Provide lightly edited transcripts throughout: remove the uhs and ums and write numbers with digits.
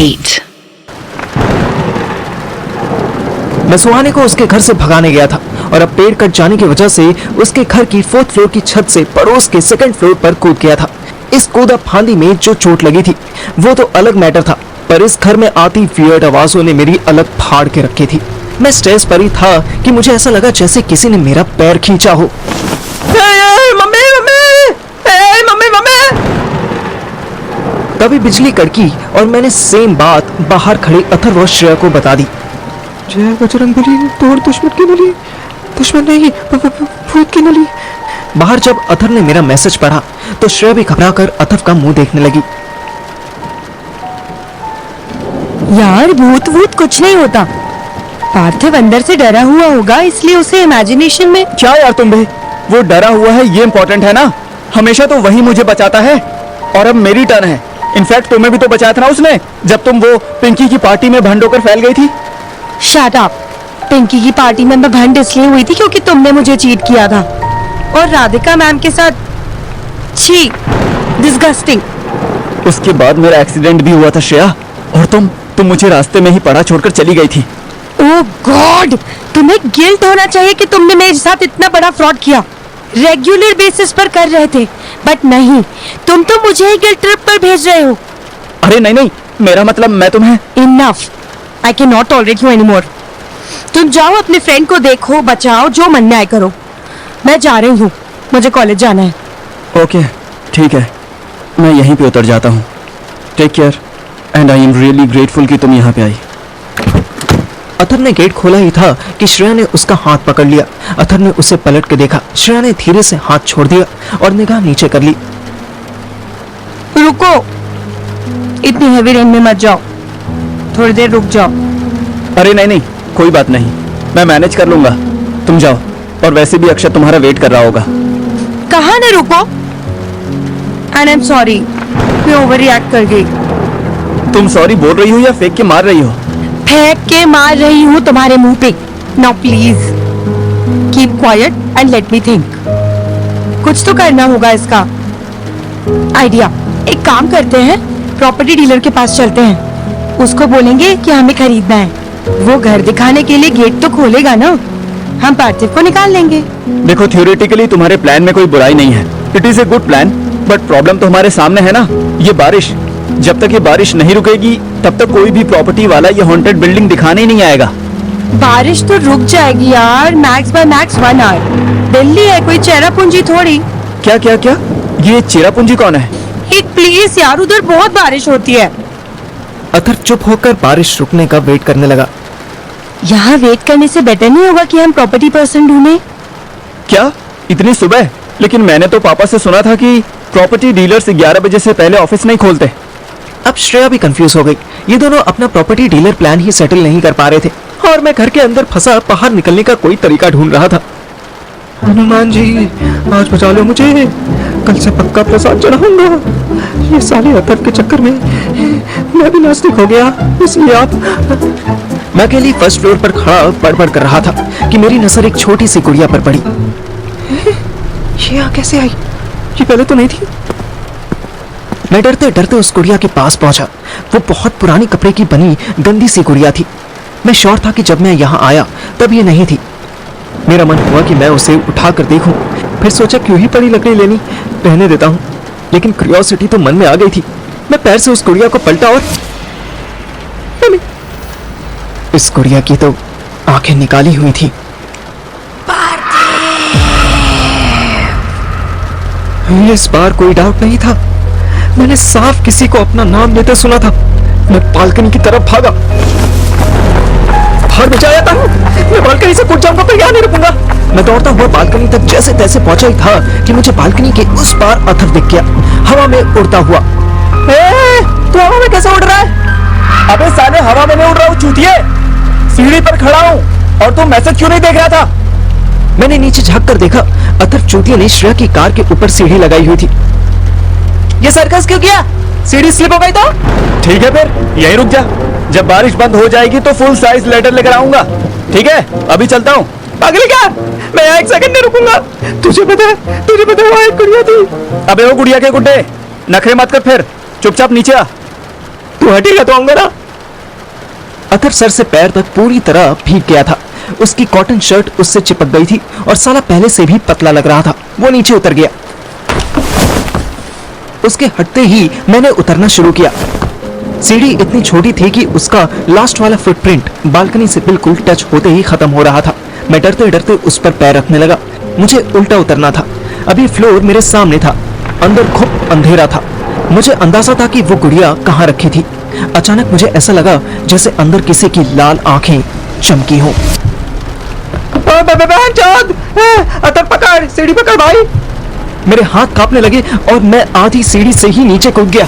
8. मैं सुहाने को उसके घर से भगाने गया था और अब पेड़ कट जाने की वजह से उसके घर की 4th फ्लोर की छत से पड़ोस के 2nd फ्लोर पर कूद गया था। इस कूदा फांदी में जो चोट लगी थी वो तो अलग मैटर था, पर इस घर में आती वियर्ड आवाजों ने मेरी अलग फाड़ के रखी थी। मैं स्ट्रेस पर ही था कि मुझे ऐसा लगा जैसे किसी ने मेरा पैर खींचा हो। Mummy mummy, mummy mummy. तभी बिजली कड़की और मैंने सेम बात बाहर खड़े अथर्व और श्रेया को बता दी। जय बजरंगबली, तोड़ दुश्मन की नली, दुश्मन नहीं भूत की नली। बाहर जब अथर्व ने मेरा मैसेज पढ़ा तो श्रेया भी घबराकर अथर्व का मुंह देखने लगी। यार भूत वूत कुछ नहीं होता, पार्थिव अंदर से डरा हुआ होगा, इसलिए उसे इमेजिनेशन में। क्या यार तुम भी, वो डरा हुआ है ये इम्पोर्टेंट है ना। हमेशा तो वही मुझे बचाता है और अब मेरी टर्न है। इनफैक्ट तुम्हें भी तो बचाया था ना उसने, जब तुम वो पिंकी की पार्टी में भंड होकर फैल गई थी। Shut up. पिंकी की पार्टी में मैं भंड इसलिए हुई थी क्योंकि तुमने मुझे चीट किया था और राधिका मैम के साथ। छी, डिस्गस्टिंग। उसके बाद मेरा एक्सीडेंट भी हुआ था श्रेया, और तुम मुझे रास्ते में ही पड़ा छोड़कर चली गई थी। ओह गॉड, तुम्हें गिल्ट होना चाहिए कि तुमने मेरे साथ इतना बड़ा फ्रॉड किया। रेगुलर बेसिस पर कर रहे थे, बट नहीं, तुम तो मुझे ही गिल्ट ट्रिप पर भेज रहे हो। अरे नहीं, मेरा मतलब मैं तुम्हें। Enough, I can not tolerate you anymore. तुम जाओ अपने फ्रेंड को देखो, बचाओ, जो मन में आए करो। मैं जा रही हूँ, मुझे कॉलेज जाना है। ओके ठीक है, मैं यहीं पे उतर जाता हूँ। Take care and I am really grateful कि तुम यहाँ पे आई। अथर्व ने गेट खोला ही था कि श्रेया ने उसका हाथ पकड़ लिया। अथर्व ने उसे पलट के देखा। श्रेया ने धीरे से हाथ छोड़ दिया और निगाह नीचे कर ली। रुको, इतनी हेवी रेन में मत जाओ, थोड़ी देर रुक जाओ। अरे नहीं, कोई बात नहीं, मैं मैनेज कर लूंगा, तुम जाओ। और वैसे भी अक्षय तुम्हारा वेट कर रहा होगा। कहाँ ना रुको। एंड आई एम सॉरी, मैं ओवर रिएक्ट कर गई। तुम सॉरी बोल रही हो या फेंक के मार रही हो? फेंक के मार रही हूँ तुम्हारे मुंह पे। Now please keep quiet and let me think. कुछ तो करना होगा इसका। आइडिया, एक काम करते हैं, प्रॉपर्टी डीलर के पास चलते हैं, उसको बोलेंगे कि हमें खरीदना है। वो घर दिखाने के लिए गेट तो खोलेगा ना, हम पार्थिव को निकाल लेंगे। देखो थ्योरेटिकली तुम्हारे प्लान में कोई बुराई नहीं है, it is a good plan, but problem तो हमारे सामने है ना, ये बारिश। जब तक ये बारिश नहीं रुकेगी तब तक कोई भी प्रॉपर्टी वाला ये हॉन्टेड बिल्डिंग दिखाने ही नहीं आएगा। बारिश तो रुक जाएगी यार, max by max 1 hour. Delhi है, कोई चेरापूंजी थोड़ी। क्या क्या क्या, ये चेरापूंजी कौन है? एक प्लीज यार, उधर बहुत बारिश होती है। अथर्व चुप होकर बारिश रुकने का वेट करने लगा। यहाँ वेट करने से बेटर नहीं होगा कि हम प्रॉपर्टी पर्सन ढूंढे? क्या इतनी सुबह? लेकिन मैंने तो पापा से सुना था कि प्रॉपर्टी डीलर्स 11 बजे से पहले ऑफिस नहीं खोलते। अब श्रेया भी कंफ्यूज हो गई। ये दोनों अपना प्रॉपर्टी डीलर प्लान ही सेटल नहीं कर पा रहे थे और मैं घर के अंदर फंसा बाहर निकलने का कोई तरीका ढूंढ रहा था। हनुमान जी आज बचा लो मुझे, कल से पक्का प्रसाद चढ़ाऊंगा। ये साले अथर्व के चक्कर में मैं भी नास्तिक हो गया, इसलिए आप। मैं अकेली 1st फ्लोर पर खड़ा बड़बड़ कर रहा था कि मेरी नजर एक छोटी सी गुड़िया पर पड़ी। ये यहाँ कैसे आई? ये पहले तो नहीं थी। मैं डरते डरते उस गुड़िया के पास पहुंचा। वो बहुत पुरानी कपड़े की बनी गंदी सी गुड़िया थी। मैं श्योर था कि जब मैं यहाँ आया तब ये नहीं थी। मेरा मन हुआ कि मैं उसे उठा कर देखूं, फिर सोचा क्यों ही पड़ी लकड़ी लेनी, रहने देता हूँ। लेकिन क्यूरियोसिटी तो मन में आ गई थी। मैं पैर से उस गुड़िया को पलटा और इस गुड़िया की तो आंखें निकाली हुई थी। इस बार कोई डाउट नहीं था, मैंने साफ किसी को अपना नाम लेते सुना था। मैं बालकनी की तरफ भागा। भाग बचाया था, मैं बालकनी से कूद जाऊंगा पर यहाँ नहीं रुकूंगा। मैं दौड़ता हुआ बालकनी तक जैसे तैसे पहुंचा ही था कि मुझे बालकनी के उस पार अथर्व दिख गया, हवा में उड़ता हुआ। तू हवा में कैसे उड़ रहा है? अबे साले, हवा में नहीं उड़ रहा हूँ चूतिए, सीढ़ी पर खड़ा हूँ। और तू मैसेज क्यों नहीं देख रहा था? मैंने नीचे झांक कर देखा, अथर्व चूतिया ने श्रेया की कार के ऊपर सीढ़ी लगाई हुई थी। ये सर्कस क्यों किया? सीढ़ी स्लिप हो गई तो? ठीक है फिर यहीं रुक जा, जब बारिश बंद हो जाएगी तो फुल साइज लेटर लेकर आऊंगा। ठीक है, अभी चलता हूँ। पागल क्या? मैं यहाँ 1 सेकंड नहीं रुकूंगा। तुझे पता है वहाँ एक गुड़िया थी। अबे वो गुड़िया के गुड्डे, नखरे मत कर, फिर चुपचाप नीचे आ। तू हटेगा तो आऊंगा ना। अतर सर से पैर तक पूरी तरह भीग गया था। उसकी कॉटन शर्ट उससे चिपक गई थी और साला पहले से भी पतला लग रहा था। वो नीचे उतर गया। उसके हटते ही मैंने उतरना शुरू किया। सीढ़ी इतनी छोटी थी कि उसका लास्ट वाला फुटप्रिंट बालकनी से बिल्कुल टच होते ही खत्म हो रहा था। मैं डरते डरते उस पर पैर रखने लगा। मुझे उल्टा उतरना था। अभी फ्लोर मेरे सामने था। अंदर खूब अंधेरा था। मुझे अंदाजा था कि वो गुड़िया कहाँ रखी थी। अचानक मुझे ऐसा लगा जैसे अंदर किसी की लाल आंखें चमकी हो। अतर पकड़, सीढ़ी पकड़ भाई। मेरे हाथ कांपने लगे और मैं आधी सीढ़ी से ही नीचे कूद गया।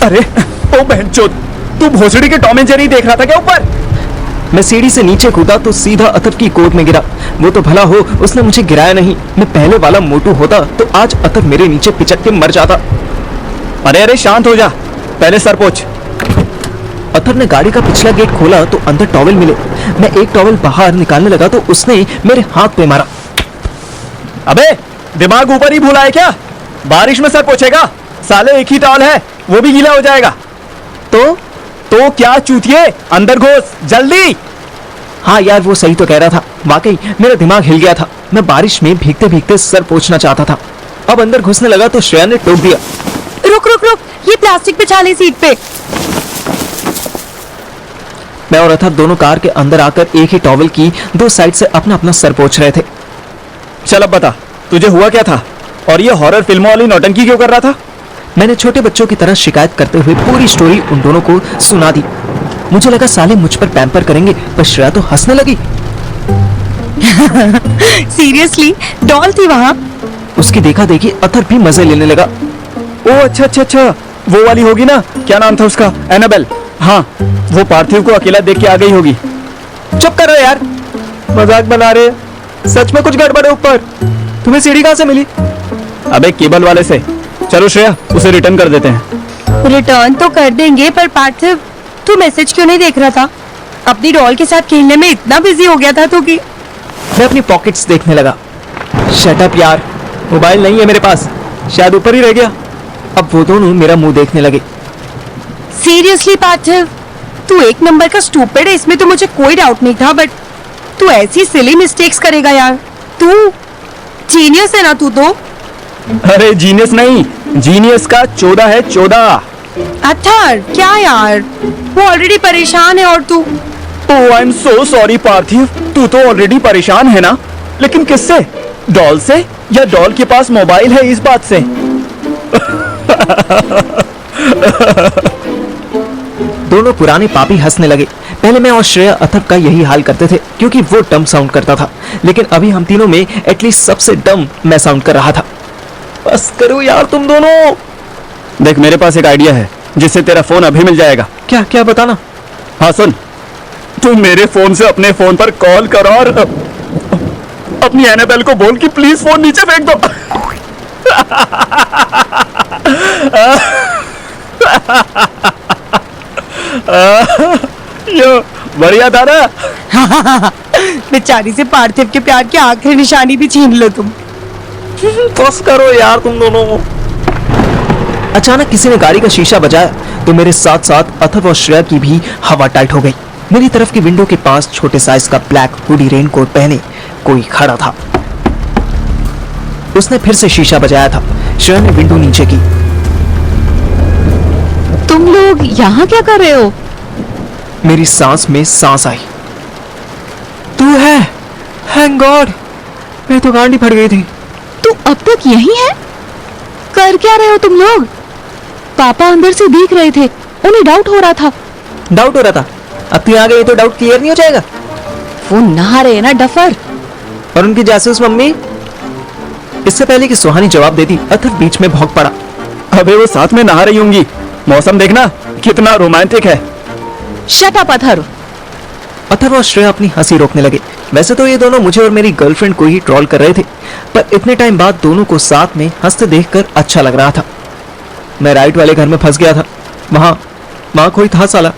अरे ओ बहनचोद, तू भोसड़ी के टॉम एंड जेरी देख रहा था क्या ऊपर? मैं सीढ़ी से नीचे कूदा तो सीधा अतर की गोद में गिरा। वो तो भला हो उसने मुझे गिराया नहीं। मैं पहले वाला मोटू होता तो आज अतर मेरे नीचे पिचक के मर जाता। अरे अरे शांत हो जा, पहले सर पोंछ। अतर ने गाड़ी का पिछला गेट खोला तो अंदर टॉवल मिले। मैं एक टॉवल बाहर निकालने लगा तो उसने मेरे हाथ पे मारा। अबे दिमाग ऊपर ही भूला है क्या? बारिश में सर पोंछेगा? साले एक ही टॉवल है, वो भी गीला हो जाएगा। तो क्या चूतिए, अंदर घुस जल्दी। हाँ यार, वो सही तो कह रहा था। वाकई मेरा दिमाग हिल गया था। मैं बारिश में भीगते भीगते सर पोंछना चाहता था। अब अंदर घुसने लगा तो श्रेया ने टोक दिया। रुक रुक रुक, ये प्लास्टिक बिछा ले सीट पे। मैं और अथर दोनों कार के अंदर आकर एक ही टॉवल की दो साइड से अपना अपना सर पोंछ रहे थे। चल अब बता, तुझे हुआ क्या था और ये हॉरर फिल्मों वाली नौटंकी क्यों कर रहा था? मैंने छोटे बच्चों की तरह शिकायत करते हुए पूरी स्टोरी उन दोनों को सुना दी। मुझे लगा साले मुझ पर पैम्पर करेंगे, पर श्रेया तो हंसने लगी। सीरियसली, डॉल थी वहाँ? उसकी देखा देखी अथर भी मजे लेने लगा। ओ अच्छा अच्छा अच्छा, वो वाली होगी ना, क्या नाम था उसका? एनाबेल। हाँ, वो पार्थिव को अकेला देख के आ गई होगी। चुप कर रहे यार, मजाक बना रहे। सच में कुछ गड़बड़ है ऊपर। तुम्हें सीढ़ी कहाँ से मिली? अबे केबल वाले से। चलो श्रेया, उसे रिटर्न कर देते हैं। रिटर्न तो कर देंगे, पर पार्थिव तू मैसेज क्यों नहीं देख रहा था? अपनी डॉल के साथ खेलने में इतना बिजी हो गया था तू कि मैं अपनी पॉकेट्स देखने लगा। शट अप यार, मोबाइल नहीं है मेरे पास, शायद ऊपर ही रह गया। अब वो दोनों मेरा मुंह देखने लगे। सीरियसली पार्थिव, तू एक नंबर का स्टूपिड है, इसमें तो मुझे कोई डाउट नहीं था, बट तू ऐसी सिली मिस्टेक्स करेगा यार। तू जीनियस है ना तू तो। अरे जीनियस नहीं, जीनियस का 14 है, 14। अथर क्या यार, वो ऑलरेडी परेशान है और तू। ओह आई एम सो सॉरी पार्थिव, तू तो ऑलरेडी परेशान है ना, लेकिन किससे? डॉल से या डॉल के पास मोबाइल है इस बात से? दोनों पुराने पापी हंसने लगे। पहले मैं और श्रेया अथर का यही हाल करते थे क्योंकि वो डम साउंड करता था, लेकिन अभी हम तीनों में एटलीस्ट सबसे डम मैं साउंड कर रहा था। बस करो यार तुम दोनों। देख मेरे पास एक आइडिया है जिससे तेरा फोन अभी मिल जाएगा। क्या क्या बताना। हाँ सुन, तू मेरे फोन से अपने फोन पर कॉल कर और अपनी एनाबेल को बोल कि प्लीज फोन नीचे फेंक दो। यो बढ़िया था ना। बेचारी से पार्थिव के प्यार की आखिरी निशानी भी छीन लो तुम। बस करो यार तुम दोनों। अचानक किसी ने गाड़ी का शीशा बजाया तो मेरे साथ साथ अथर्व और श्रेया की भी हवा टाइट हो गई। मेरी तरफ की विंडो के पास छोटे साइज का ब्लैक हुडी रेनकोट पहने कोई खड़ा था। उसने फिर से शीशा बजाया था। श्रेया ने विंडो नीचे की। तुम लोग यहाँ क्या कर रहे हो? मेरी सांस में सांस आई। तू है? थैंक गॉड, मैं तो गांडी फट गई थी। तू अब तक यही है? कर क्या रहे हो तुम लोग? पापा अंदर से देख रहे थे, उन्हें डाउट हो रहा था। डाउट हो रहा था? अब तू आ गई तो डाउट क्लियर नहीं हो जाएगा? वो नहा रहे हैं ना डफर। और उनकी जासूस मम्मी? इससे पहले कि सुहानी जवाब देती अथर्व बीच में भौंक पड़ा। अबे वो साथ में नहा रही होंगी, मौसम देखना कितना रोमांटिक है। Shut up Atharva. अथर्व और श्रेया अपनी हंसी रोकने लगे। वैसे तो ये दोनों मुझे और मेरी गर्लफ्रेंड को ही ट्रोल कर रहे थे, पर इतने टाइम बाद दोनों को साथ में हंसते देखकर अच्छा लग रहा था। मैं राइट वाले घर में फंस गया था। वहां कोई था साला,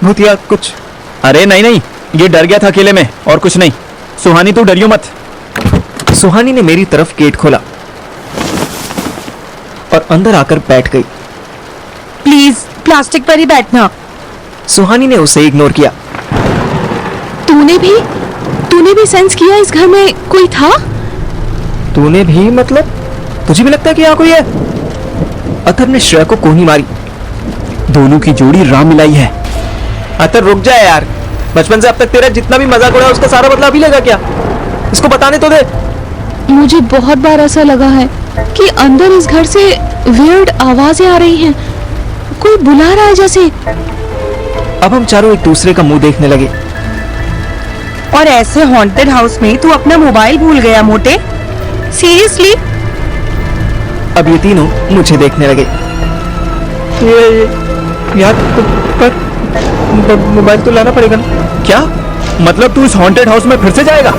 भूतिया कुछ। अरे नहीं नहीं, ये डर गया था अकेले में और कुछ नहीं। सुहानी तू डरियो मत। सुहानी ने मेरी तरफ गेट खोला और अंदर आकर बैठ गई। प्लीज प्लास्टिक पर ही बैठना। सुहानी ने उसे इग्नोर किया। तूने भी सेंस किया इस घर में कोई था? तूने भी मतलब? तुझे भी लगता है कि यहाँ कोई है? अतर ने श्रेया को कोहनी मारी। दोनों की जोड़ी राम मिलाई है। अतर रुक जा यार, बचपन से अब तक तेरा जितना भी मजाक उड़ा उसका सारा बदला अभी लेगा क्या? इसको बताने तो दे। मुझे बहुत बार ऐसा लगा है कि अंदर इस घर से वियर्ड आवाजें आ रही हैं, कोई बुला रहा है जैसे। अब हम चारों एक दूसरे का मुंह देखने लगे। और ऐसे हॉन्टेड हाउस में तू अपना मोबाइल भूल गया मोटे? सीरियसली? अब ये तीनों मुझे देखने लगे। ये यार पर मोबाइल तो लाना पड़ेगा ना? क्या मतलब तू इस हॉन्टेड हाउस में फिर से जाएगा?